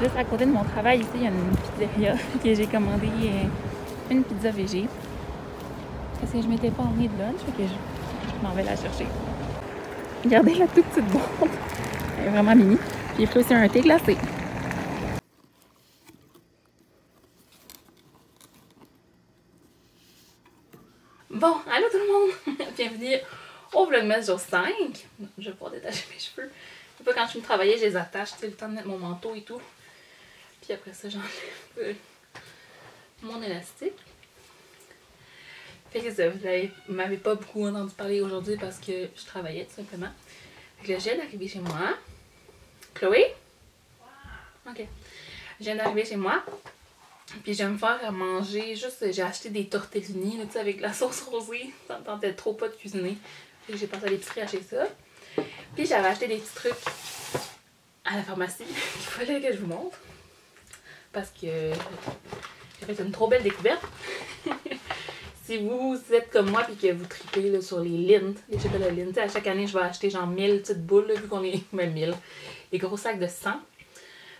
Juste à côté de mon travail, ici, il y a une pizzeria que j'ai commandé une pizza végé. Parce que je m'étais pas emmenée de lunch, fait que je m'en vais la chercher. Regardez la toute petite boîte. Elle est vraiment mini. Puis j'ai pris aussi un thé glacé. Bon, allô tout le monde! Bienvenue au Vlogmas jour 5. Je vais pouvoir détacher mes cheveux. Pas quand je me travaillais, je les attache, tu sais, le temps de mettre mon manteau et tout. Puis après ça, j'enlève mon élastique. Fait que ça, vous m'avez pas beaucoup entendu parler aujourd'hui parce que je travaillais tout simplement. Fait que là, je viens d'arriver chez moi. Chloé? Ok. Je viens d'arriver chez moi. Puis je vais me faire manger. Juste, j'ai acheté des tortellini, là, tu sais, avec la sauce rosée. Ça me tentait trop pas de cuisiner. Fait que j'ai passé à l'épicerie acheter ça. Puis j'avais acheté des petits trucs à la pharmacie qu'il fallait que je vous montre. Parce que j'ai fait une trop belle découverte. Si vous êtes comme moi et que vous tripez là, sur les Lindt, les chocolats Lindt, à chaque année je vais acheter genre 1000 petites boules, là, vu qu'on est même 1000. Des gros sacs de 100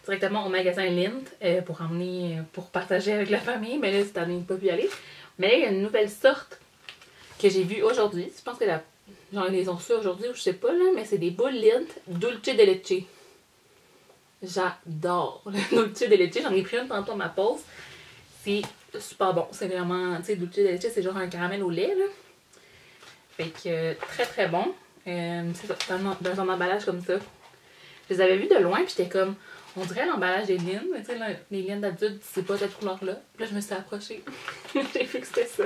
directement au magasin Lindt pour emmener, pour partager avec la famille. Mais là cette année, pas pu y aller. Mais là, il y a une nouvelle sorte que j'ai vue aujourd'hui. Je pense que genre ils les ont su aujourd'hui ou je sais pas là, mais c'est des boules Lindt dulce de leche. J'adore le dulce de leche. J'en ai pris une tantôt à ma pause. C'est super bon. C'est vraiment, tu sais, dulce de leche, c'est genre un caramel au lait, là. Fait que très très bon. C'est ça, dans un emballage comme ça. Je les avais vus de loin, puis j'étais comme, on dirait l'emballage des Lindt, mais tu sais, les Lindt d'habitude, c'est pas cette couleur-là. Puis là, je me suis approchée. J'ai vu que c'était ça.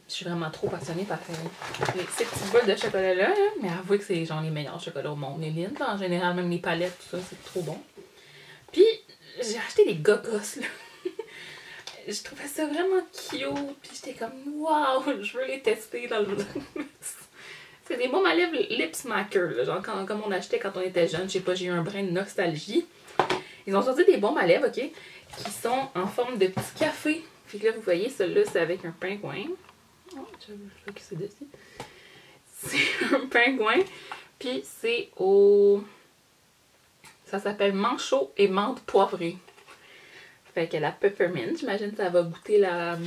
Je suis vraiment trop passionnée par ces petites boules de chocolat-là, hein, mais avouez que c'est genre les meilleurs chocolats au monde. Les Lindt, en général, même les palettes, tout ça, c'est trop bon. Puis, j'ai acheté des gogos, là. Je trouvais ça vraiment cute, puis j'étais comme, waouh, je veux les tester dans le vlogmas. C'est des baumes à lèvres lip smacker, là, genre comme on achetait quand on était jeune. Je sais pas, j'ai eu un brin de nostalgie. Ils ont sorti des baumes à lèvres, ok, qui sont en forme de petit café. Fait que là, vous voyez, celui-là, c'est avec un pingouin. Oh, je vois que c'est dessus. C'est un pingouin. Puis c'est au... Ça s'appelle manchot et menthe poivrée. Fait que la peppermint, j'imagine que ça va goûter la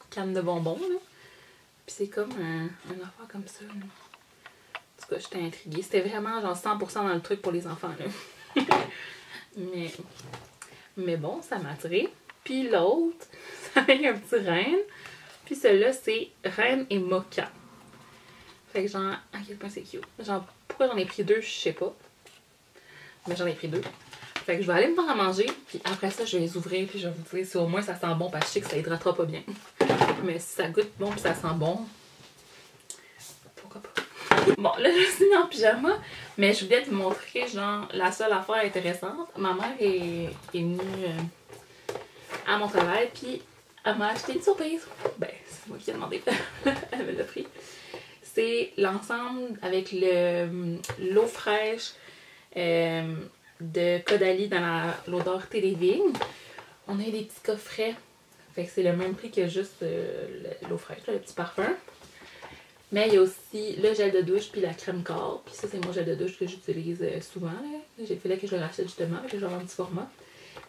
canne de bonbons, là. Puis c'est comme un affaire comme ça, là. En tout cas, j'étais intriguée. C'était vraiment genre 100% dans le truc pour les enfants, là. mais bon, ça m'a attiré. Puis l'autre, c'est avec un petit reine. Puis celui-là, c'est reine et mocha. Fait que genre, à quel point c'est cute. Genre, pourquoi j'en ai pris deux, je sais pas. Mais j'en ai pris deux. Fait que je vais aller me faire à manger, puis après ça, je vais les ouvrir, puis je vais vous dire si au moins ça sent bon, parce que je sais que ça hydratera pas bien. Mais si ça goûte bon, puis ça sent bon, pourquoi pas. Bon, là, je suis en pyjama, mais je voulais te montrer, genre, la seule affaire intéressante. Ma mère est venue à mon travail, puis elle m'a acheté une surprise. Ben, c'est moi qui ai demandé. Elle me l'a pris. C'est l'ensemble avec l'eau fraîche de Caudalie dans l'odeur thé des vignes. On a des petits coffrets. Fait que c'est le même prix que juste l'eau fraîche, là, le petit parfum. Mais il y a aussi le gel de douche puis la crème corps. Puis ça, c'est mon gel de douche que j'utilise souvent. J'ai fait là que je le rachète justement avec genre un petit format.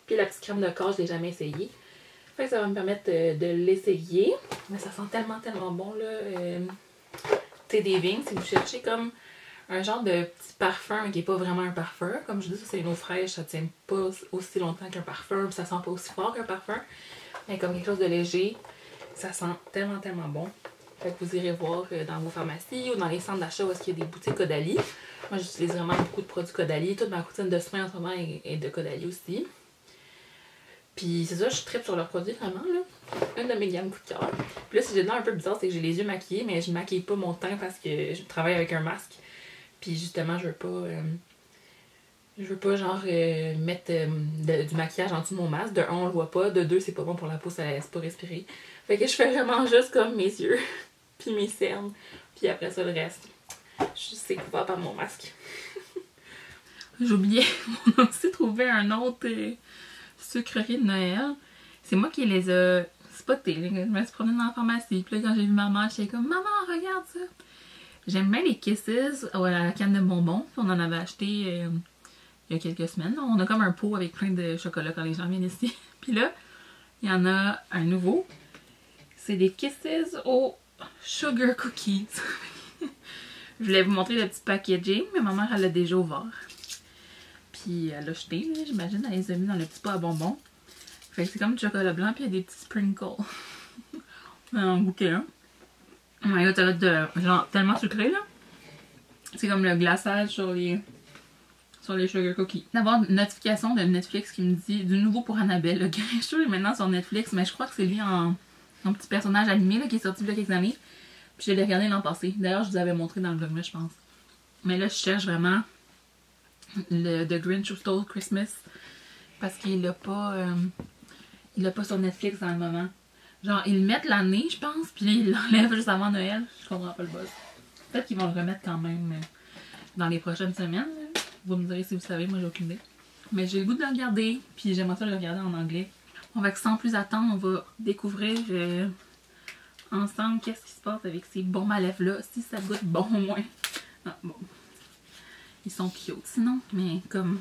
Puis la petite crème de corps, je l'ai jamais essayé. Fait que ça va me permettre de l'essayer. Mais ça sent tellement, tellement bon, là. Thé des vignes, si vous cherchez comme un genre de petit parfum qui n'est pas vraiment un parfum. Comme je dis, ça c'est une eau fraîche, ça tient pas aussi longtemps qu'un parfum, puis ça sent pas aussi fort qu'un parfum. mais comme quelque chose de léger. Ça sent tellement, tellement bon. Fait que vous irez voir dans vos pharmacies ou dans les centres d'achat où est-ce qu'il y a des boutiques Caudalie. Moi, j'utilise vraiment beaucoup de produits Caudalie. Toute ma routine de soins en ce moment est de Caudalie aussi. Puis c'est ça, je tripe sur leurs produits vraiment, là. Une de mes gammes coup de cœur. Puis là, si j'ai de l'air un peu bizarre, c'est que j'ai les yeux maquillés, mais je maquille pas mon teint parce que je travaille avec un masque. Puis justement, je veux pas genre mettre du maquillage en dessous de mon masque. De un, on le voit pas. De deux, c'est pas bon pour la peau, ça laisse pas respirer. Fait que je fais vraiment juste comme mes yeux, puis mes cernes. Puis après ça, le reste, c'est couvert par mon masque. J'oubliais, on a aussi trouvé un autre sucrerie de Noël. C'est moi qui les ai spotés. Je me suis promenée dans la pharmacie. Puis là, quand j'ai vu maman, j'étais comme, maman, regarde ça. J'aime bien les Kisses à la canne de bonbons. Puis on en avait acheté il y a quelques semaines. On a comme un pot avec plein de chocolat quand les gens viennent ici. Puis là, il y en a un nouveau. C'est des Kisses au Sugar Cookies. Je voulais vous montrer le petit packaging, mais ma mère, elle l'a déjà ouvert. Puis elle l'a jeté, j'imagine, elle les a mis dans le petit pot à bonbons. Fait que c'est comme du chocolat blanc, puis il y a des petits sprinkles. On va en goûter un. Oh my god, ça va être genre tellement sucré, là. C'est comme le glaçage sur les sugar cookies. D'avoir une notification de Netflix qui me dit du nouveau pour Annabelle. Le Grincheux est maintenant sur Netflix, mais je crois que c'est lui en petit personnage animé là, qui est sorti il y a quelques années. Puis je l'ai regardé l'an passé. D'ailleurs, je vous avais montré dans le vlogmas, je pense. Mais là, je cherche vraiment le The Grinch Who Stole Christmas parce qu'il l'a pas sur Netflix dans le moment. Genre, ils le mettent l'année, je pense, puis ils l'enlèvent juste avant Noël. Je comprends pas le buzz. Peut-être qu'ils vont le remettre quand même dans les prochaines semaines. Là. Vous me direz si vous savez, moi j'ai aucune idée. Mais j'ai le goût de le regarder, puis j'aimerais ça le regarder en anglais. On va sans plus attendre, on va découvrir ensemble qu'est-ce qui se passe avec ces bombes à lèvres là. Si ça goûte bon au moins. Ah, bon. Ils sont cute sinon, mais comme...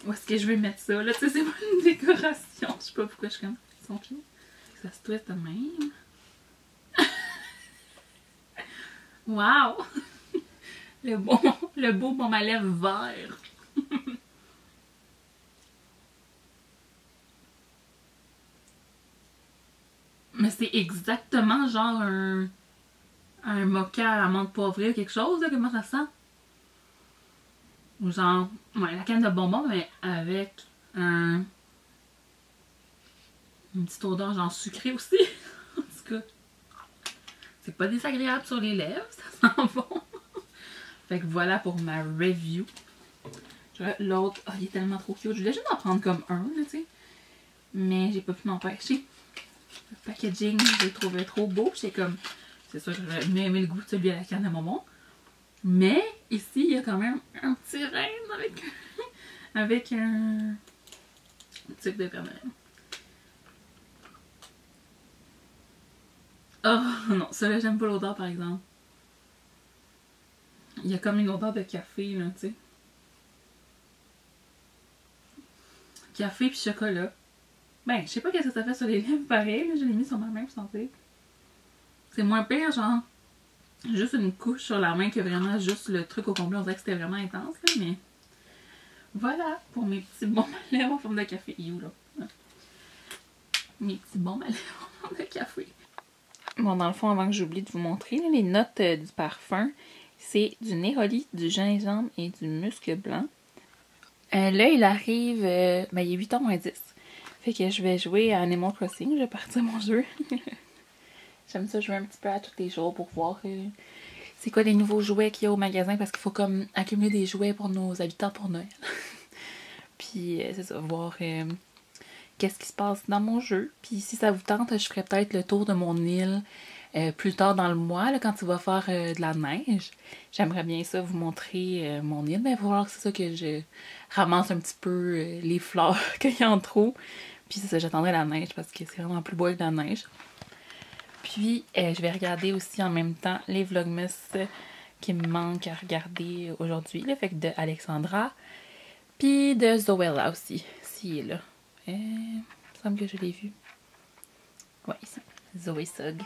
Où est-ce que je vais mettre ça là? Tu sais, c'est pas une décoration. Je sais pas pourquoi je suis comme... Ils sont cute. Ça se twiste de même. Wow! Le beau baume à lèvres vert. Mais c'est exactement genre un mocha à l'amande poivrée ou quelque chose, là. Comment ça sent? Ou genre, ouais, la canne de bonbons, mais avec une petite odeur genre sucrée aussi. En tout cas, c'est pas désagréable sur les lèvres, ça sent bon. Fait que voilà pour ma review. L'autre, oh, il est tellement trop cute. Je voulais juste en prendre comme un, tu sais. Mais j'ai pas pu m'empêcher. Le packaging, je l'ai trouvé trop beau. J'étais comme, c'est sûr, j'aurais mieux aimé le goût de celui à la canne de bonbons. Mais ici, il y a quand même un petit rêve avec un type de Père Noël. Oh non, ça là, j'aime pas l'odeur par exemple. Il y a comme une odeur de café, là, tu sais. Café puis chocolat. Ben, je sais pas qu'est-ce que ça fait sur les lèvres pareil, là, je l'ai mis sur ma main pour sentir. C'est moins pire, genre, juste une couche sur la main que vraiment juste le truc au complet. On dirait que c'était vraiment intense, là, mais... Voilà, pour mes petits bons à lèvres en forme de café. You, là. Mes petits bons à lèvres en forme de café. Bon, dans le fond, avant que j'oublie de vous montrer, là, les notes du parfum, c'est du néroli, du gingembre et du musc blanc. Là, il arrive, ben, il est 8h moins 10. Fait que je vais jouer à Animal Crossing, je vais partir mon jeu. J'aime ça jouer un petit peu à tous les jours pour voir c'est quoi les nouveaux jouets qu'il y a au magasin parce qu'il faut comme accumuler des jouets pour nos habitants pour Noël. Puis c'est ça, voir qu'est-ce qui se passe dans mon jeu. Puis si ça vous tente, je ferai peut-être le tour de mon île plus tard dans le mois, là, quand il va faire de la neige. J'aimerais bien ça vous montrer mon île, mais il va falloir que c'est ça que je ramasse un petit peu les fleurs qu'il y a en trop. Puis c'est ça, j'attendrai la neige parce que c'est vraiment plus beau avec la neige. Puis je vais regarder aussi en même temps les vlogmas qui me manquent à regarder aujourd'hui. Fait que de Alexandra, puis de Zoella aussi, si là. Il me semble que je l'ai vu. Ouais, ici. Zoé Sugg.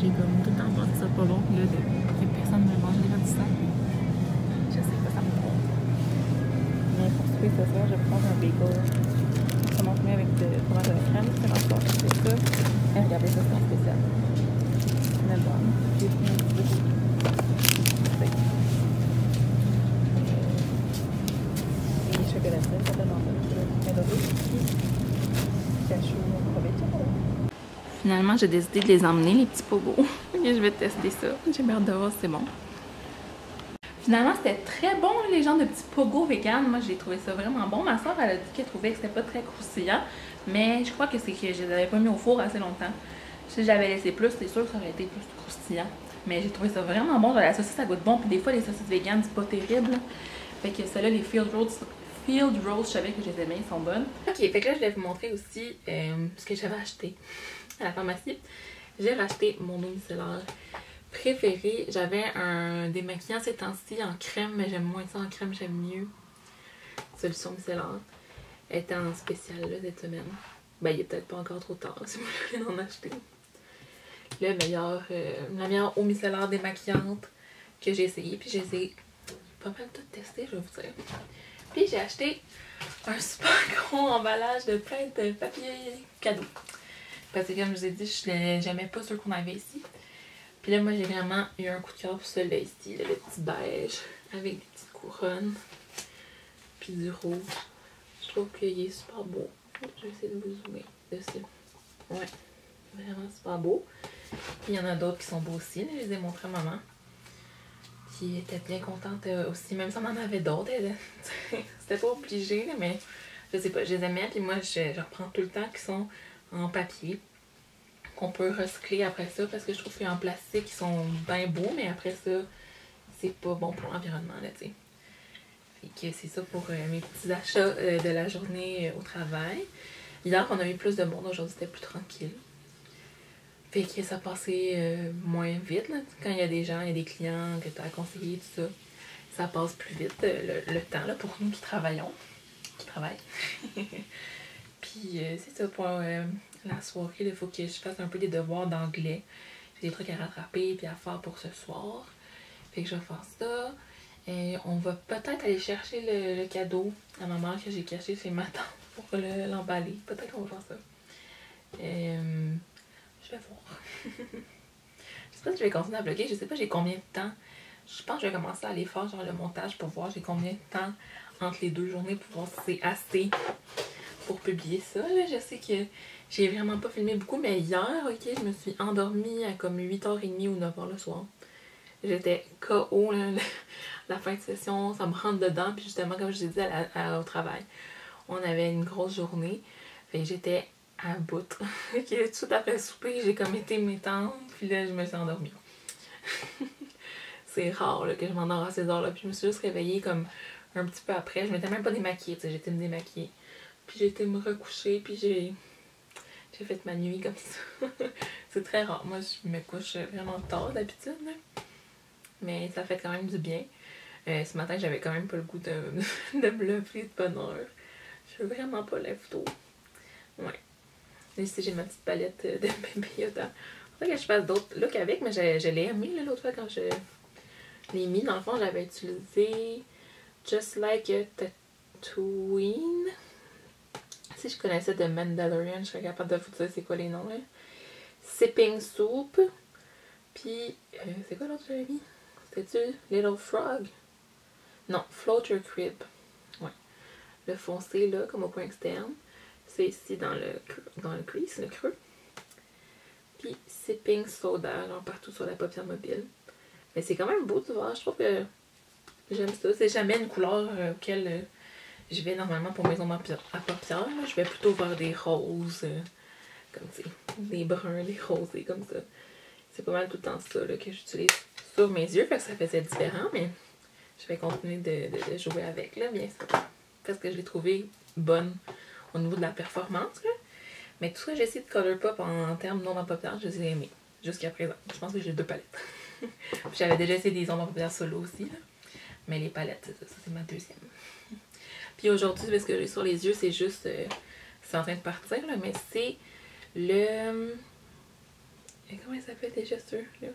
j'ai comme tout le temps pensé ça pas bon. Là, que personne ne mange les du sac. Je sais pas, ça me trompe. Mais pour souper ce soir, je vais prendre un bagel. Ça m'en met avec du fromage à la crème. C'est un soir, je fais ça. Et regardez ça, c'est un spécial. Mais bon, j'ai pris un petit peu. Et chocolatine, ça donne envie. Finalement, j'ai décidé de les emmener, les petits pogos. Et je vais tester ça. J'ai hâte de voir si c'est bon. Finalement, c'était très bon, les genres de petits pogos vegan. Moi, j'ai trouvé ça vraiment bon. Ma soeur, elle a dit qu'elle trouvait que c'était pas très croustillant. Mais je crois que c'est que je les avais pas mis au four assez longtemps. Si j'avais laissé plus, c'est sûr que ça aurait été plus croustillant. Mais j'ai trouvé ça vraiment bon. La saucisse, ça goûte bon. Puis des fois, les saucisses vegan, c'est pas terrible. Fait que celles-là, les Field Roast, je savais que je les aimais, ils sont bonnes. Ok, fait que là, je vais vous montrer aussi ce que j'avais acheté à la pharmacie. J'ai racheté mon eau micellaire préférée. J'avais un démaquillant ces temps-ci en crème, mais j'aime moins ça en crème, j'aime mieux. Solution micellaire. Elle était en spécial là, cette semaine. Ben, il est peut-être pas encore trop tard si vous voulez en acheter. La meilleure eau micellaire démaquillante que j'ai essayé. Puis j'ai essayé pas mal tout tester, je vais vous dire. Puis j'ai acheté un super gros emballage de plein de papier cadeau. Parce que comme je vous ai dit, je n'aimais pas ceux qu'on avait ici. Puis là, moi, j'ai vraiment eu un coup de cœur pour celui-là ici, là, le petit beige, avec des petites couronnes. Puis du rouge. Je trouve qu'il est super beau. Je vais essayer de vous zoomer dessus. Ouais, vraiment super beau. Puis il y en a d'autres qui sont beaux aussi. Là, je les ai montrés à maman. Qui était bien contente aussi, même si on en avait d'autres. C'était pas obligé, là, mais je sais pas, je les aimais. Puis moi, je reprends tout le temps qui sont en papier, qu'on peut recycler après ça, parce que je trouve qu'en plastique, ils sont bien beaux, mais après ça, c'est pas bon pour l'environnement, là, tu sais. Fait que c'est ça pour mes petits achats de la journée au travail. Hier, on a eu plus de monde, aujourd'hui, c'était plus tranquille. Fait que ça passait moins vite, là. Quand il y a des gens, il y a des clients que tu as à conseiller, tout ça. Ça passe plus vite, le temps, là, pour nous qui travaillons. Qui travaillent. Puis c'est ça pour la soirée, il faut que je fasse un peu des devoirs d'anglais. J'ai des trucs à rattraper puis à faire pour ce soir. Fait que je vais faire ça. Et on va peut-être aller chercher le cadeau à ma mère que j'ai caché chez ma tante pour l'emballer. Peut-être qu'on va faire ça. Je vais voir. Je sais pas si je vais continuer à vlogger. Je sais pas j'ai combien de temps. Je pense que je vais commencer à aller faire genre le montage pour voir j'ai combien de temps entre les 2 journées pour voir si c'est assez pour publier ça. Là. Je sais que j'ai vraiment pas filmé beaucoup, mais hier, ok, je me suis endormie à comme 8h30 ou 9h le soir. J'étais KO, là, la fin de session, ça me rentre dedans. Puis justement, comme je l'ai dit au travail, on avait une grosse journée. Fait que j'étais à bout. Tout de suite après le souper, j'ai comme été m'étendre. Puis là, je me suis endormie. C'est rare là, que je m'endors à ces heures-là. Puis je me suis juste réveillée comme un petit peu après. Je m'étais même pas démaquillée, tu sais, j'étais me démaquiller. Puis j'ai été me recoucher, puis j'ai fait ma nuit comme ça. C'est très rare. Moi, je me couche vraiment tard d'habitude. Mais ça fait quand même du bien. Ce matin, j'avais quand même pas le goût de me lever de bonne heure. Je veux vraiment pas lève tôt. Ouais. Ici, j'ai ma petite palette de Baby Yoda. Faudrait que je fasse d'autres looks avec, mais je l'ai aimé l'autre fois quand je l'ai mis. Dans le fond, j'avais utilisé Just Like a Tatooine. Si je connaissais de Mandalorian, je serais capable de vous dire c'est quoi les noms là. Sipping Soup. Puis, c'est quoi l'autre que j'avais mis? C'était-tu Little Frog? Non, Float Your Crib. Ouais. Le foncé là, comme au point externe. C'est ici dans le crease, le creux. Puis Sipping Soda, genre partout sur la paupière mobile. Mais c'est quand même beau de voir, je trouve que j'aime ça. C'est jamais une couleur auquel je vais normalement pour mes ongles à paupières. Je vais plutôt vers des roses, comme tu sais, des bruns, des rosés comme ça. C'est pas mal tout le temps ça là, que j'utilise sur mes yeux, fait que ça faisait différent, mais je vais continuer de jouer avec, là, bien sûr. Parce que je l'ai trouvé bonne au niveau de la performance, là. Mais tout ça, j'ai essayé de Colourpop en termes d'ombre à paupières, je les ai aimés jusqu'à présent. Je pense que j'ai 2 palettes. J'avais déjà essayé des ombres à paupières solo aussi, là. Mais les palettes, ça c'est ma deuxième. Puis aujourd'hui, ce que j'ai sur les yeux, c'est juste... c'est en train de partir, là, mais c'est le comment il s'appelle déjà celui-là?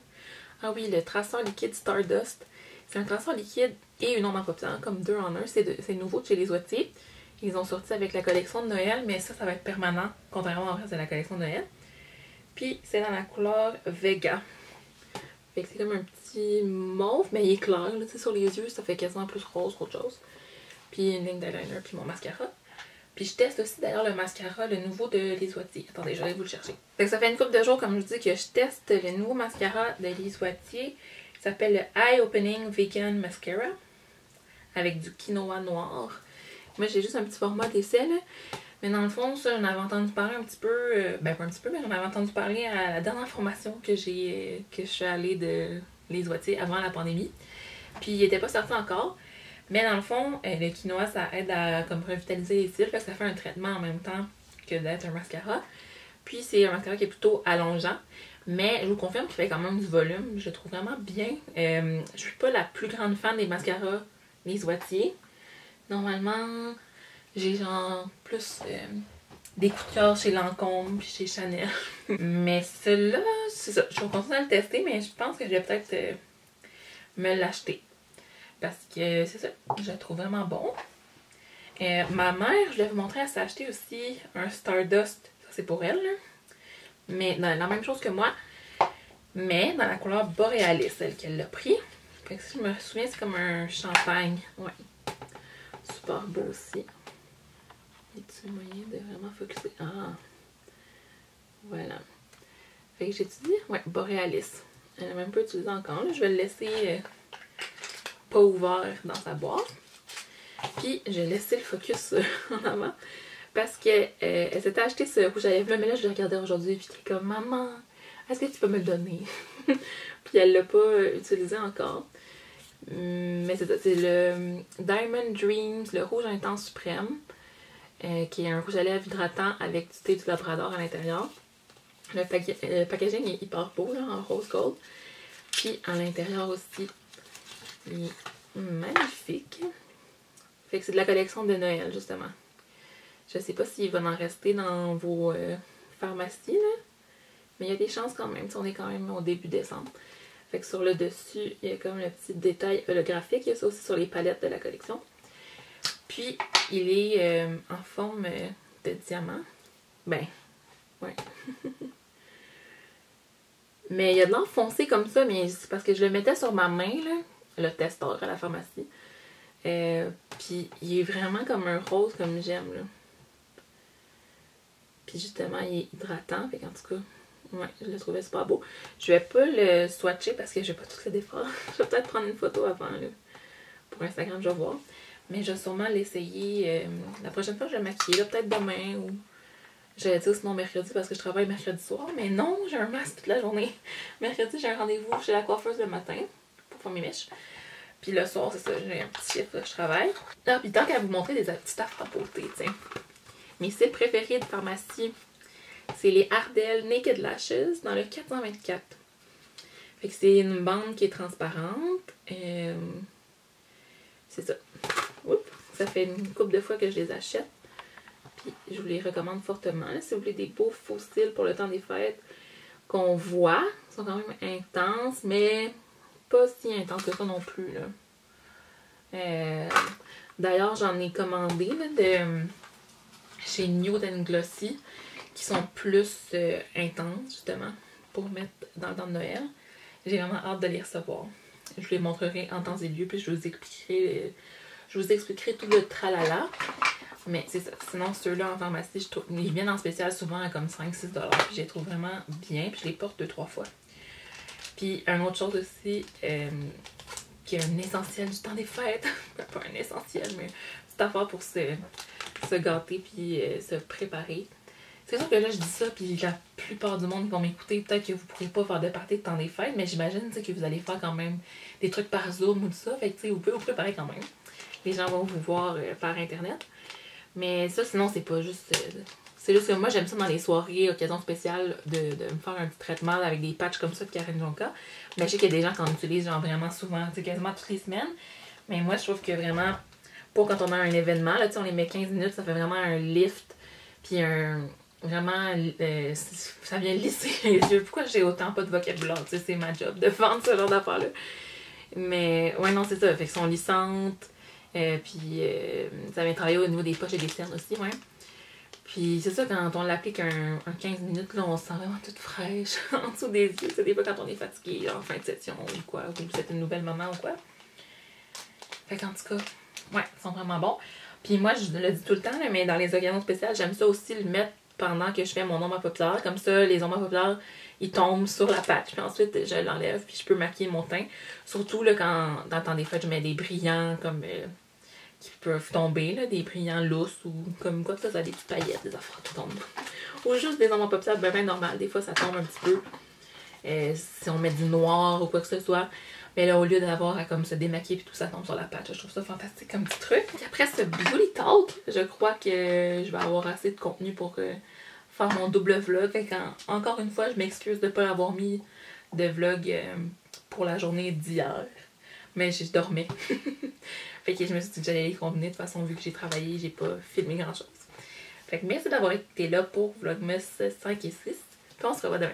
Ah oui, le traceur liquide Stardust. C'est un traceur liquide et une ombre à paupières, comme 2 en 1. C'est nouveau de chez Les Oitiers. Ils ont sorti avec la collection de Noël, mais ça va être permanent, contrairement au reste de la collection de Noël. Puis c'est dans la couleur Vega. Fait que c'est comme un petit mauve, mais il est clair. Là, sur les yeux, ça fait quasiment plus rose qu'autre chose. Puis une ligne d'eyeliner, puis mon mascara. Puis je teste aussi d'ailleurs le mascara, le nouveau de Les Oitiers. Attendez, je vais vous le chercher. Fait que ça fait une couple de jours, comme je vous dis, que je teste le nouveau mascara de Les Oitiers. Il s'appelle le Eye Opening Vegan Mascara. Avec du quinoa noir. Moi, j'ai juste un petit format d'essai, là. Mais dans le fond, ça, j'en avais entendu parler un petit peu. Ben, pas un petit peu, mais j'en avais entendu parler à la dernière formation que je suis allée de Les Oitiers avant la pandémie. Puis, il était pas sorti encore. Mais dans le fond, le quinoa, ça aide à comme revitaliser les cils. Fait que ça fait un traitement en même temps que d'être un mascara. Puis, c'est un mascara qui est plutôt allongeant. Mais je vous confirme qu'il fait quand même du volume. Je le trouve vraiment bien. Je suis pas la plus grande fan des mascaras Les Oitiers. Normalement, j'ai genre plus des coups de cœur chez Lancôme puis chez Chanel. Mais celui-là, c'est ça. Je vais continuer à le tester, mais je pense que je vais peut-être me l'acheter. Parce que c'est ça, je le trouve vraiment bon. Ma mère, je vais vous montrer, elle s'est acheté aussi un Stardust. Ça, c'est pour elle, là. Mais dans la même chose que moi. Mais dans la couleur Borealis, celle qu'elle l'a pris. Fait que si je me souviens, c'est comme un champagne. Ouais. Super beau aussi. Y a-t-il moyen de vraiment focuser? Ah! Voilà. Fait que j'étudie. Ouais, Borealis. Elle n'a même pas utilisé encore. Là. Je vais le laisser pas ouvert dans sa boîte. Puis, je vais laisser le focus en avant. Parce que elle s'était acheté ce rouge à lèvres là, mais là, je le regardais aujourd'hui. Puis, j'étais comme, maman, est-ce que tu peux me le donner? Puis, elle l'a pas utilisé encore. Mais c'est ça, c'est le Diamond Dreams, le rouge intense suprême, qui est un rouge à lèvres hydratant avec du thé du labrador à l'intérieur. Le packaging est hyper beau, là, en rose gold. Puis à l'intérieur aussi, il est magnifique. Fait que c'est de la collection de Noël, justement. Je sais pas s'il va en rester dans vos pharmacies, là. Mais il y a des chances quand même, on est quand même au début décembre. Fait que sur le dessus, il y a comme le petit détail holographique. Il y a ça aussi sur les palettes de la collection. Puis, il est en forme de diamant. Ben, ouais. Mais il y a de l'or foncé comme ça, mais c'est parce que je le mettais sur ma main, là, le testeur à la pharmacie. Puis, il est vraiment comme un rose comme j'aime, là. Puis justement, il est hydratant. Fait qu'en tout cas... Ouais, je le trouvais super beau. Je vais pas le swatcher parce que je vais pas tout le défaire. Je vais peut-être prendre une photo avant là. Pour Instagram, je vais voir. Mais je vais sûrement l'essayer la prochaine fois que je vais le maquiller. Peut-être demain ou... J'allais dire sinon mercredi parce que je travaille mercredi soir. Mais non, j'ai un masque toute la journée. Mercredi, j'ai un rendez-vous chez la coiffeuse le matin pour faire mes mèches. Puis le soir, c'est ça, j'ai un petit chiffre que je travaille. Ah, puis tant qu'à vous montrer des petites affaires à beauté, tiens. Mes cils préférés de pharmacie, c'est les Ardell Naked Lashes dans le 424. Fait que c'est une bande qui est transparente. C'est ça. Oups, ça fait une couple de fois que je les achète. Puis je vous les recommande fortement. Là, si vous voulez des beaux faux cils pour le temps des fêtes qu'on voit. Ils sont quand même intenses, mais pas si intenses que ça non plus. D'ailleurs, j'en ai commandé là, de chez Nude and Glossy, qui sont plus intenses, justement, pour mettre dans le temps de Noël. J'ai vraiment hâte de les recevoir. Je vous les montrerai en temps et lieu, puis je vous expliquerai tout le tralala. Mais c'est ça. Sinon, ceux-là en pharmacie, je trouve, ils viennent en spécial souvent à comme 5-6$. Puis je les trouve vraiment bien, puis je les porte 2-3 fois. Puis, une autre chose aussi, qui est un essentiel du temps des fêtes. Pas un essentiel, mais c'est affaire pour se gâter, puis se préparer. C'est sûr que là, je dis ça, puis la plupart du monde qui vont m'écouter, peut-être que vous ne pourrez pas faire de party de temps des fêtes, mais j'imagine que vous allez faire quand même des trucs par Zoom ou tout ça. Fait que vous pouvez vous préparer quand même. Les gens vont vous voir par Internet. Mais ça, sinon, c'est pas juste... c'est juste que moi, j'aime ça dans les soirées, occasions spéciales, de me faire un petit traitement avec des patchs comme ça de Karen Jonka. Mais je sais qu'il y a des gens qui en utilisent genre vraiment souvent, quasiment toutes les semaines. Mais moi, je trouve que vraiment, pour quand on a un événement, là, on les met 15 minutes, ça fait vraiment un lift, puis un vraiment, ça vient lisser les yeux. Pourquoi j'ai autant pas de vocabulaire? Tu sais, c'est ma job de vendre ce genre d'affaires-là. Mais ouais, non, c'est ça. Fait qu'ils sont lissantes. Puis ça vient travailler au niveau des poches et des cernes aussi, ouais. Puis c'est ça, quand on l'applique un 15 minutes, là, on se sent vraiment toute fraîche en dessous des yeux. C'est des fois quand on est fatigué, en fin de session ou quoi, ou c'est une nouvelle maman ou quoi. Fait qu'en tout cas, ouais, ils sont vraiment bons. Puis moi, je le dis tout le temps, là, mais dans les occasions spéciales, j'aime ça aussi le mettre pendant que je fais mon ombre à paupières. Comme ça, les ombres à paupières, ils tombent sur la patch. Puis ensuite, je l'enlève, puis je peux maquiller mon teint. Surtout là, quand dans le temps des fêtes, je mets des brillants comme qui peuvent tomber, là, des brillants lousses ou comme quoi que ça a des petites paillettes, des affaires qui tombent. Ou juste des ombres à paupières ben normal. Des fois, ça tombe un petit peu. Si on met du noir ou quoi que ce soit. Mais là, au lieu d'avoir à comme se démaquiller puis tout ça tombe sur la patch, je trouve ça fantastique comme petit truc. Et après ce Beauty Talk, je crois que je vais avoir assez de contenu pour faire mon double vlog. Fait encore une fois, je m'excuse de ne pas avoir mis de vlog pour la journée d'hier. Mais je dormais. Fait que je me suis dit que j'allais les combiner. De toute façon, vu que j'ai travaillé, j'ai pas filmé grand chose. Fait que merci d'avoir été là pour Vlogmas 5 et 6. Puis on se revoit demain.